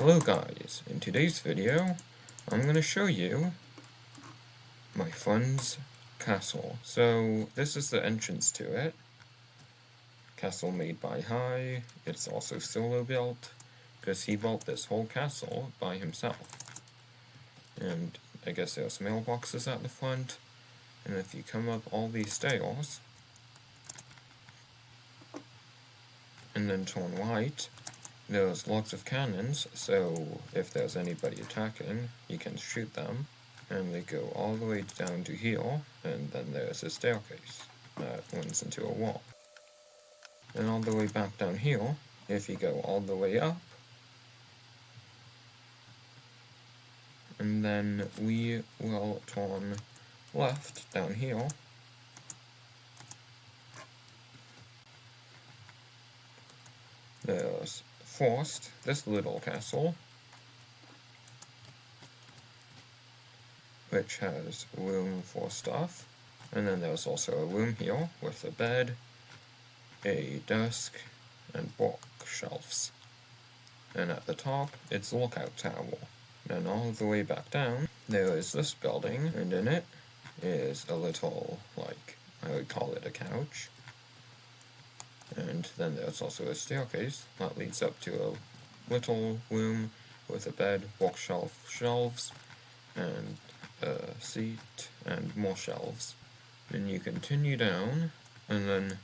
Hello guys, in today's video, I'm going to show you my friend's castle. So, this is the entrance to it. Castle made by Hai. It's also solo built, because he built this whole castle by himself. And I guess there's mailboxes at the front, and if you come up all these stairs, and then turn right, there's lots of cannons, so if there's anybody attacking, you can shoot them. And they go all the way down to here, and then there's a staircase that runs into a wall. And all the way back down here, if you go all the way up, and then we will turn left down here, there's first this little castle, which has room for stuff, and then there's also a room here with a bed, a desk, and bookshelves. And at the top, it's a lookout tower. And all the way back down, there is this building, and in it is a little, I would call it a couch. And then there's also a staircase that leads up to a little room with a bed, bookshelf, shelves, and a seat, and more shelves. Then you continue down, and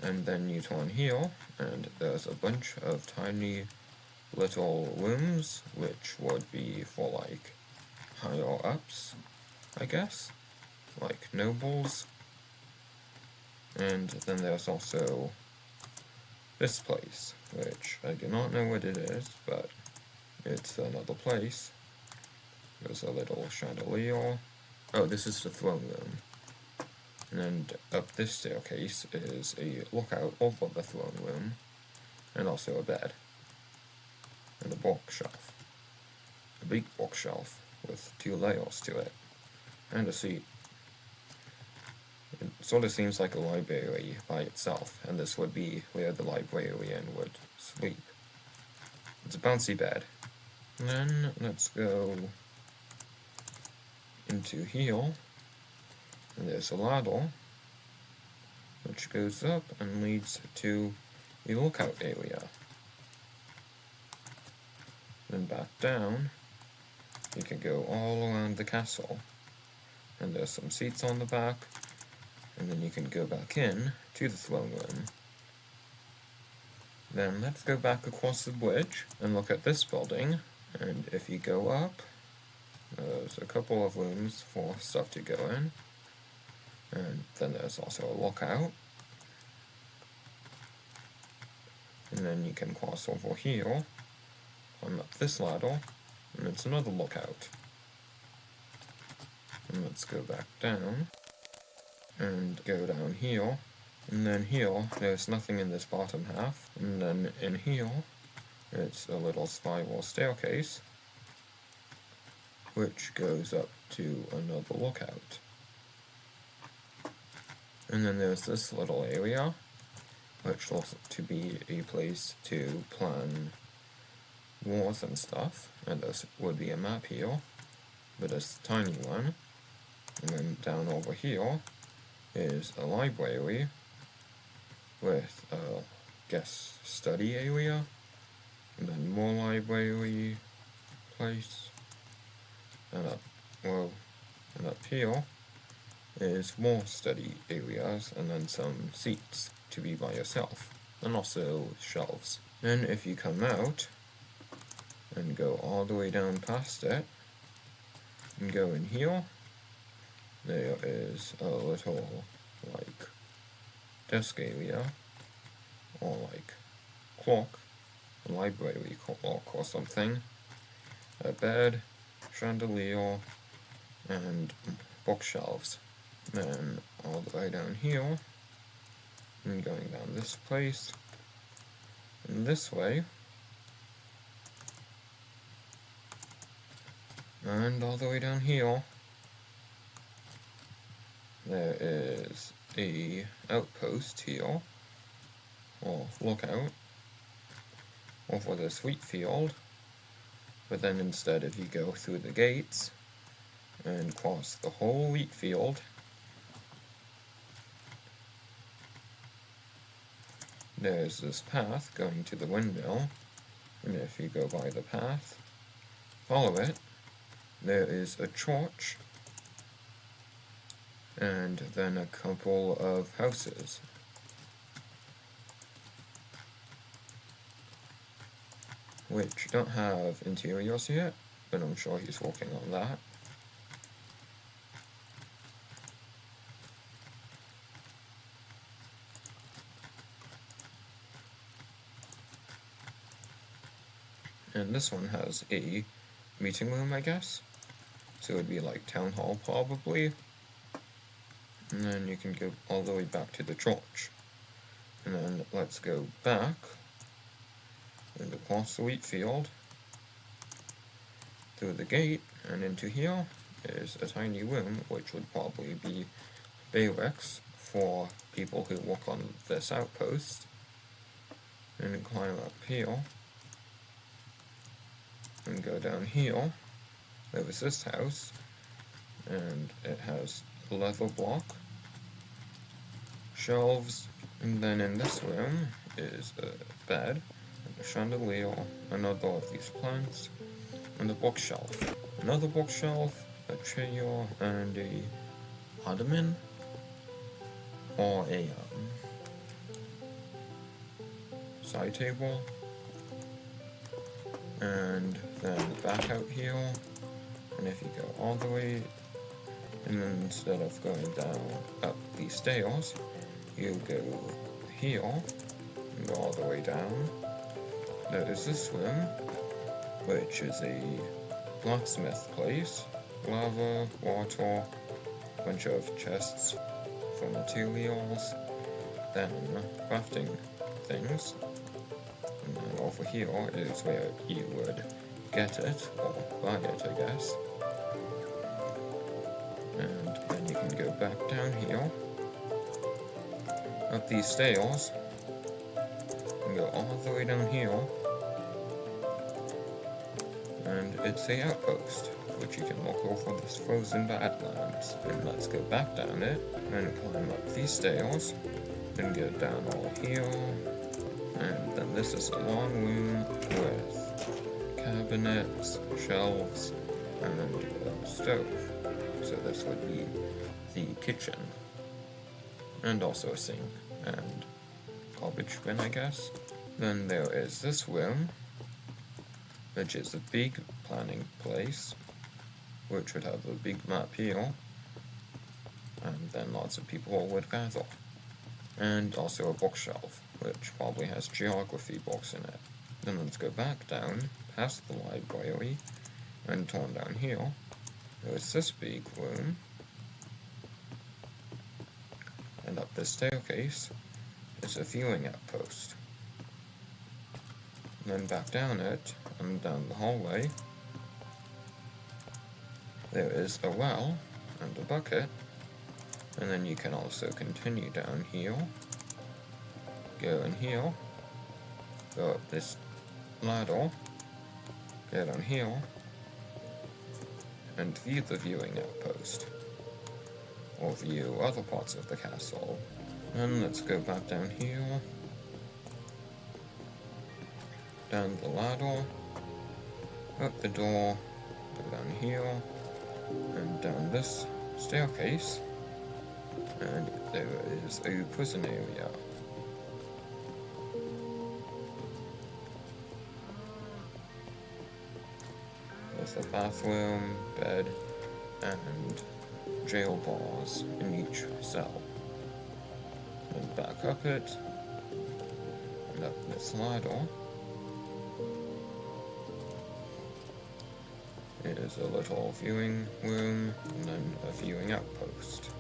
then you turn here, and there's a bunch of tiny little rooms, which would be for higher ups, I guess, like nobles. And then there's also this place, which I do not know what it is, but it's another place. There's a little chandelier. Oh, this is the throne room. And up this staircase is a lookout over the throne room, and also a bed, and a bookshelf. A big bookshelf with 2 layers to it, and a seat. It sort of seems like a library by itself, and this would be where the librarian would sleep. It's a bouncy bed. And then let's go into here, and there's a ladder, which goes up and leads to a lookout area. Then back down, you can go all around the castle, and there's some seats on the back, and then you can go back in to the throne room. Then let's go back across the bridge and look at this building, and if you go up, there's a couple of rooms for stuff to go in, and then there's also a lookout, and then you can cross over here, climb up this ladder, and it's another lookout. And let's go back down, and go down here, and then here, there's nothing in this bottom half, and then in here, it's a little spiral staircase, which goes up to another lookout. And then there's this little area, which looks to be a place to plan wars and stuff, and there would be a map here, but it's a tiny one. And then down over here is a library with a guest study area, and then more library place, and up here is more study areas, and then some seats to be by yourself, and also shelves. Then if you come out and go all the way down past it and go in here, there is a little desk area, or clock, a library clock or something, a bed, chandelier, and bookshelves. Then all the way down here, and going down this place, and this way, and all the way down here, there is a outpost here, or lookout, over this wheat field, But then instead, if you go through the gates and cross the whole wheat field, there's this path going to the windmill, and if you go by the path, follow it, there is a church, and then a couple of houses. Which don't have interiors yet, but I'm sure he's working on that. And this one has a meeting room, I guess. So it would be like town hall probably. And then you can go all the way back to the church. And then let's go back and across the wheat field through the gate and into here is a tiny room which would probably be barracks for people who work on this outpost. And climb up here and go down here. There was this house, and it has a leather block, shelves, and then in this room is a bed, a chandelier, another of these plants, and a bookshelf. Another bookshelf, a chair, and a ottoman, or a side table, and then back out here, and if you go all the way, and then instead of going down up these stairs, you go here, and go all the way down. There is this room, which is a blacksmith place, lava, water, a bunch of chests for materials, then crafting things. And then over here is where you would get it, or buy it, I guess. And then you can go back down here, up these stairs, and go all the way down here. And it's the outpost, which you can walk over this frozen badlands. And let's go back down it, and climb up these stairs, and go down all here. And then this is a long room with cabinets, shelves, and a stove. So this would be the kitchen. And also a sink and garbage bin, I guess. Then there is this room, which is a big planning place, which would have a big map here, and then lots of people would gather. And also a bookshelf, which probably has geography books in it. Then let's go back down, past the library, and turn down here. There's this big room, and up this staircase is a viewing outpost. And then back down it, and down the hallway, there is a well and a bucket, and then you can also continue down here, go in here, go up this ladder, go down here, and view the viewing outpost, or view other parts of the castle. And let's go back down here, down the ladder, up the door, go down here, and down this staircase, and there is a prison area. With a bathroom, bed, and jail bars in each cell. And back up it, and up this ladder is a little viewing room, and then a viewing outpost.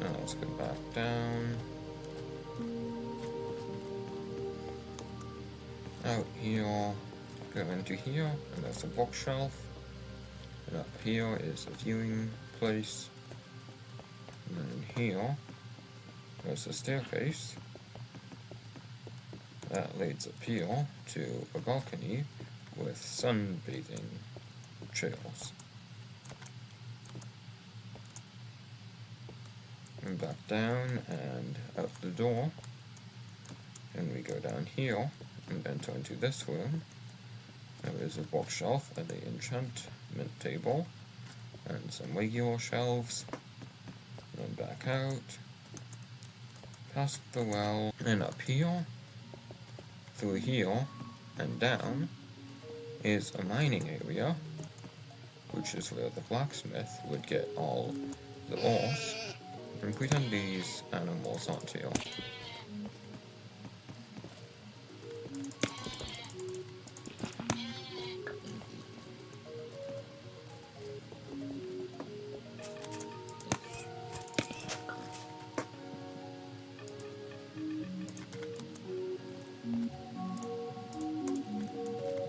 Now let's go back down. Out here, go into here, and there's a bookshelf. And up here is a viewing place. And then in here there's a staircase that leads up here to a balcony with sunbathing chairs. And back down and out the door, and we go down here and enter into this room. There is a bookshelf and an enchantment table and some regular shelves. Then back out, past the well, and up here, through here, and down is a mining area, which is where the blacksmith would get all the ores. And pretend these animals aren't here.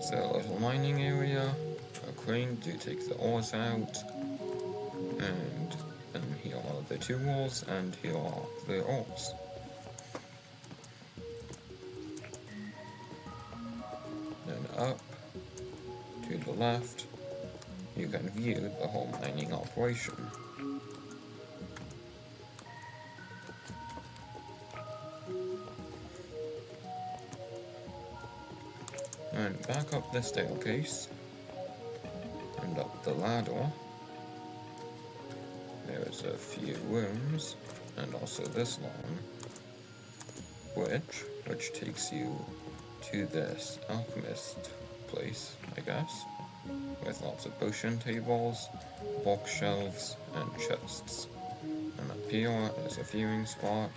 So a little mining area, a crane to take the ores out, and here are the tools, and here are the ores. Then up to the left, you can view the whole mining operation. And back up the staircase, and up the ladder. There's a few rooms, and also this long bridge, which takes you to this alchemist place, I guess, with lots of potion tables, bookshelves, and chests. And up here is a viewing spot,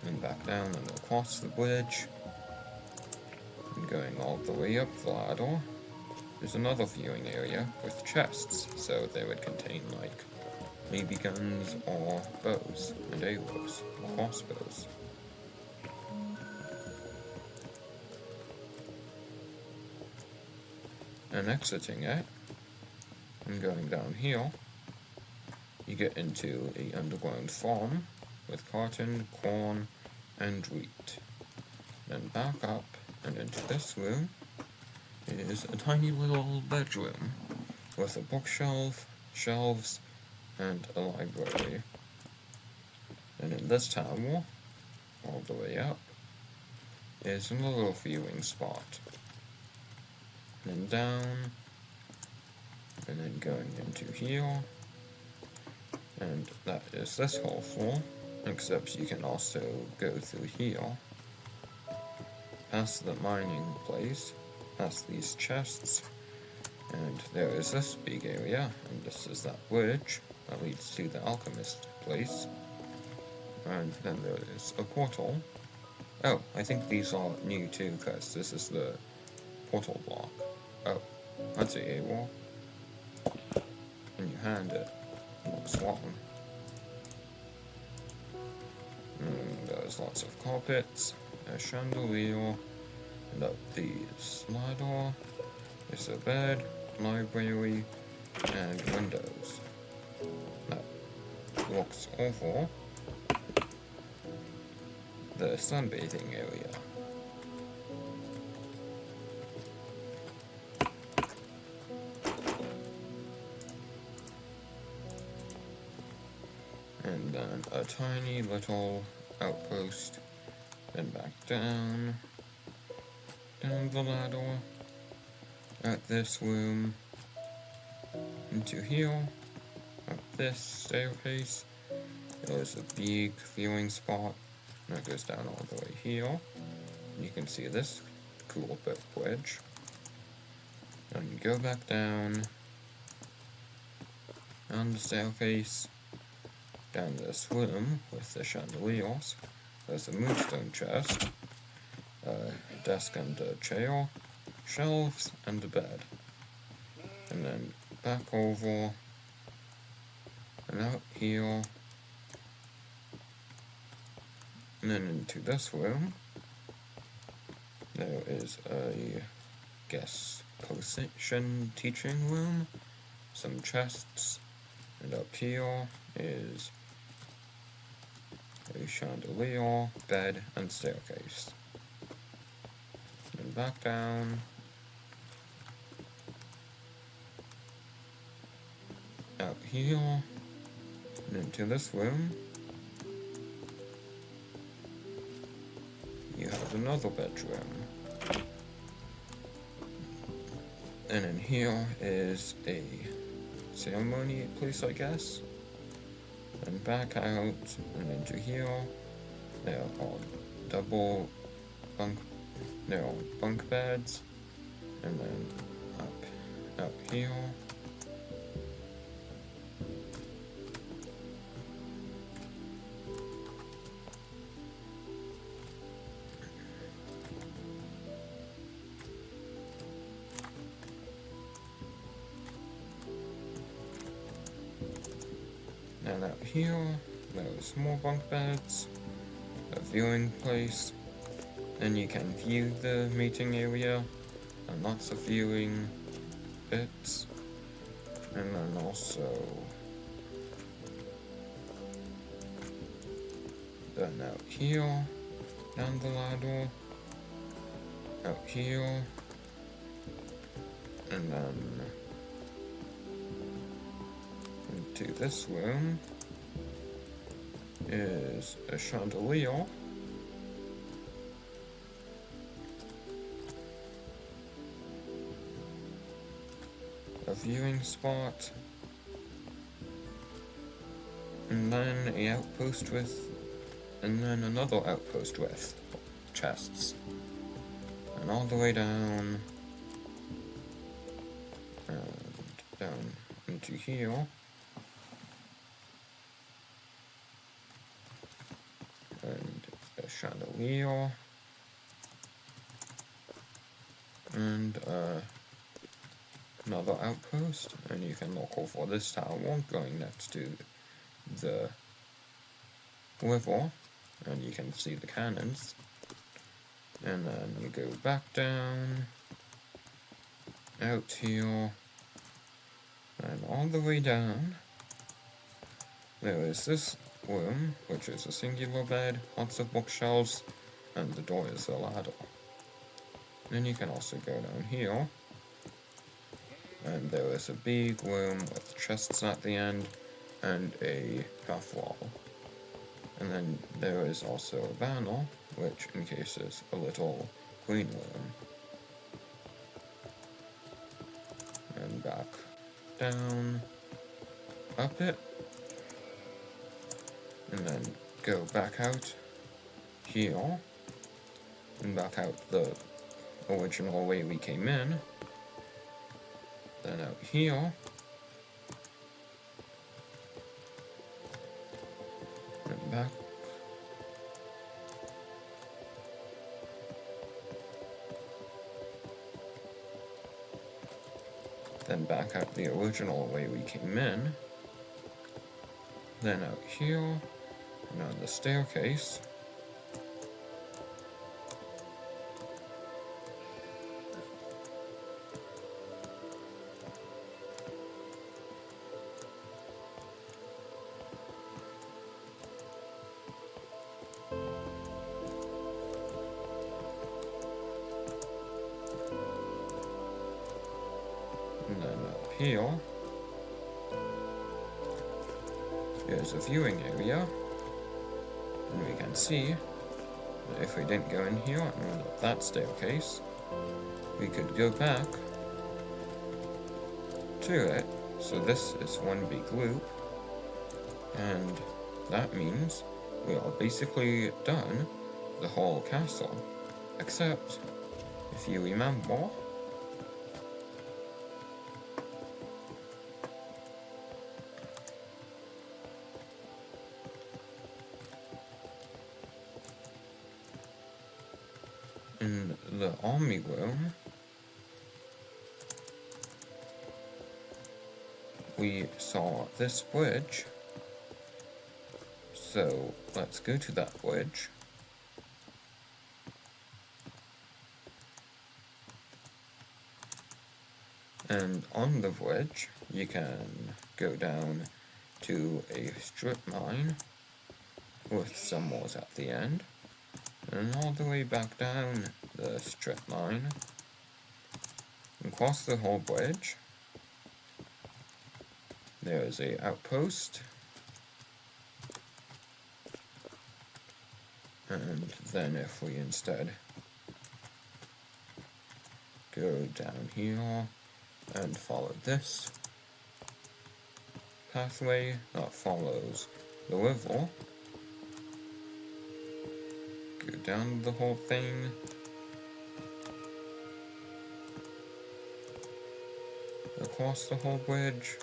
and back down and across the bridge, and going all the way up the ladder, there's another viewing area with chests, so they would contain, like, maybe guns or bows and arrows or crossbows. And exiting it, and going down here, you get into a underground farm with cotton, corn, and wheat. Then back up and into this room is a tiny little bedroom with a bookshelf, shelves, and a library. And in this tower, all the way up, is another viewing spot. And then down, and then going into here, and that is this whole floor, except you can also go through here, past the mining place, past these chests, and there is this big area, and this is that bridge that leads to the alchemist place, and then there is a portal. Oh, I think these are new too, because this is the portal block. Oh, that's a wall. And you hand it. It looks long. And there's lots of carpets, a chandelier, and up these ladder. There's a bed, library, and windows. That looks over the sunbathing area. And then a tiny little outpost, then back down the ladder, at this room, into here, up this staircase. There's a big viewing spot that goes down all the way here. You can see this cool bit bridge. And you go back down the staircase, down this room with the chandeliers. There's a moonstone chest, a desk and a chair, shelves, and a bed. And then back over and out here, and then into this room. There is a guest position teaching room, some chests, and up here is a chandelier, bed, and staircase. Then back down. Out here. And into this room. You have another bedroom. And in here is a ceremony place, I guess. And back out and into here. There are bunk beds. And then up here. And out here, there's more bunk beds, a viewing place, and you can view the meeting area, and lots of viewing bits, and then also, out here, down the ladder, out here, and then into this room is a chandelier, a viewing spot, and then another outpost with chests, and all the way down and down into here. And a chandelier, and another outpost, and you can look over this tower going next to the river, and you can see the cannons, and then you go back down, out here, and all the way down, there is this room, which is a singular bed, lots of bookshelves, and the door is a ladder. Then you can also go down here, and there is a big room with chests at the end, and a half wall. And then there is also a banner, which encases a little green room. And back down, up it, and then go back out here, and back out the original way we came in, then out here, and back, then back out the original way we came in, then out here, and on the staircase, and then up here is a viewing area, and we can see that if we didn't go in here and run up that staircase, we could go back to it. So this is one big loop, and that means we are basically done the whole castle, except if you remember, in the army room, we saw this bridge, so let's go to that bridge. And on the bridge, you can go down to a strip mine, with some walls at the end, and all the way back down the strip line, across the whole bridge. There's a outpost, and then if we instead go down here and follow this pathway that follows the river, go down the whole thing, across the whole bridge,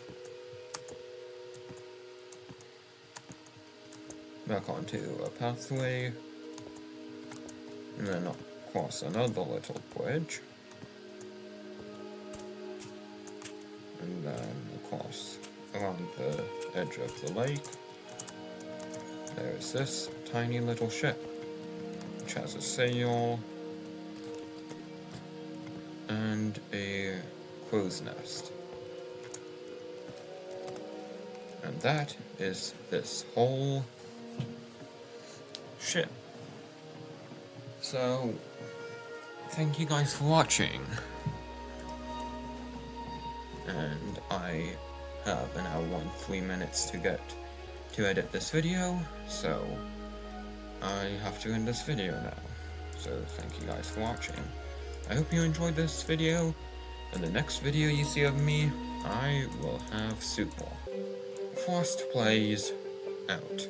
back onto a pathway, and then across another little bridge, and then across around the edge of the lake. There's this tiny little ship, which has a sail and a crow's nest. And that is this whole ship. So, thank you guys for watching. And I have an hour and 3 minutes to edit this video, so I have to end this video now. So thank you guys for watching. I hope you enjoyed this video, and the next video you see of me, I will have Super. Frostplays out.